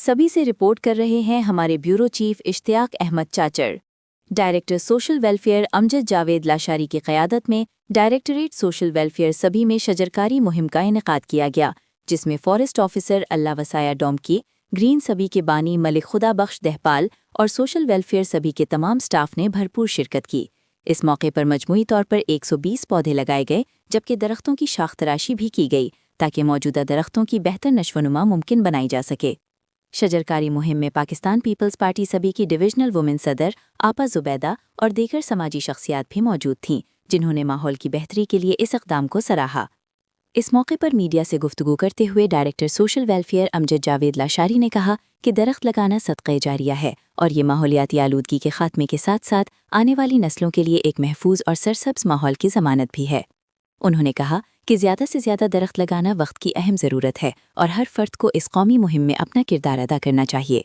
सभी से रिपोर्ट कर रहे हैं हमारे bureau chief Ishtiaq Ahmed Chachar. Director social welfare Amjad Javed Lashari की क़यादत में डायरेक्टरेट सोशल वेलफेयर सभी में शजरकारी मुहिम का इनेकाद किया गया, जिसमें फॉरेस्ट ऑफिसर अल्लाह वसाया डोमकी, ग्रीन सभी के बानी मलिक खुदा बख्श दहपाल और सोशल वेलफेयर सभी के तमाम स्टाफ ने भरपूर शिरकत की। इस मौके पर मजमूई तौर पर 120 पौधे लगाए गए, जबकि दरख्तों की शाख तराशी भी की गई ताकि मौजूदा दरख्तों की बेहतर नश्वनुमा मुमकिन बनाई जा सके। शजरकारी मुहिम में पाकिस्तान पीपल्स पार्टी सभी की डिविजनल वुमेन सदर आपा जुबैदा और दीगर समाजी शख्सियात भी मौजूद थीं, जिन्होंने माहौल की बेहतरी के लिए इस इक़दाम को सराहा। इस मौके पर मीडिया से गुफ्तगू करते हुए director social welfare Amjad Javed Lashari ने कहा कि दरख्त लगाना सदक़े जारिया है और ये माहौलियाती आलूदगी के खात्मे के साथ साथ आने वाली नस्लों के लिए एक महफूज और सरसब्ज़ माहौल की ज़मानत भी है। उन्होंने कहा कि ज़्यादा से ज़्यादा दरख्त लगाना वक्त की अहम ज़रूरत है और हर फ़र्द को इस कौमी मुहिम में अपना किरदार अदा करना चाहिए।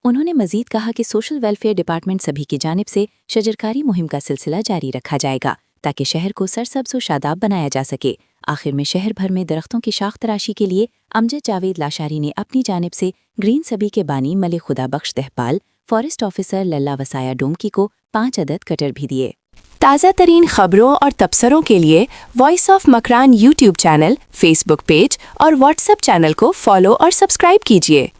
उन्होंने मज़ीद कहा कि सोशल वेलफेयर डिपार्टमेंट सभी की जानिब से शजरकारी मुहिम का सिलसिला जारी रखा जाएगा ताकि शहर को सरसब्ज़ व शादाब बनाया जा सके। आखिर में शहर भर में दरख्तों की शाख तराशी के लिए अमजद जावेद लाशारी ने अपनी जानिब से ग्रीन सभी के बानी मलिक खुदा बख्श दहपाल, फॉरेस्ट ऑफिसर लल्ला वसाया डोमकी को 5 अदद कटर भी दिए। ताज़ा तरीन खबरों और तबसरों के लिए voice of Makran YouTube channel, Facebook page और व्हाट्सएप चैनल को फॉलो और सब्सक्राइब कीजिए।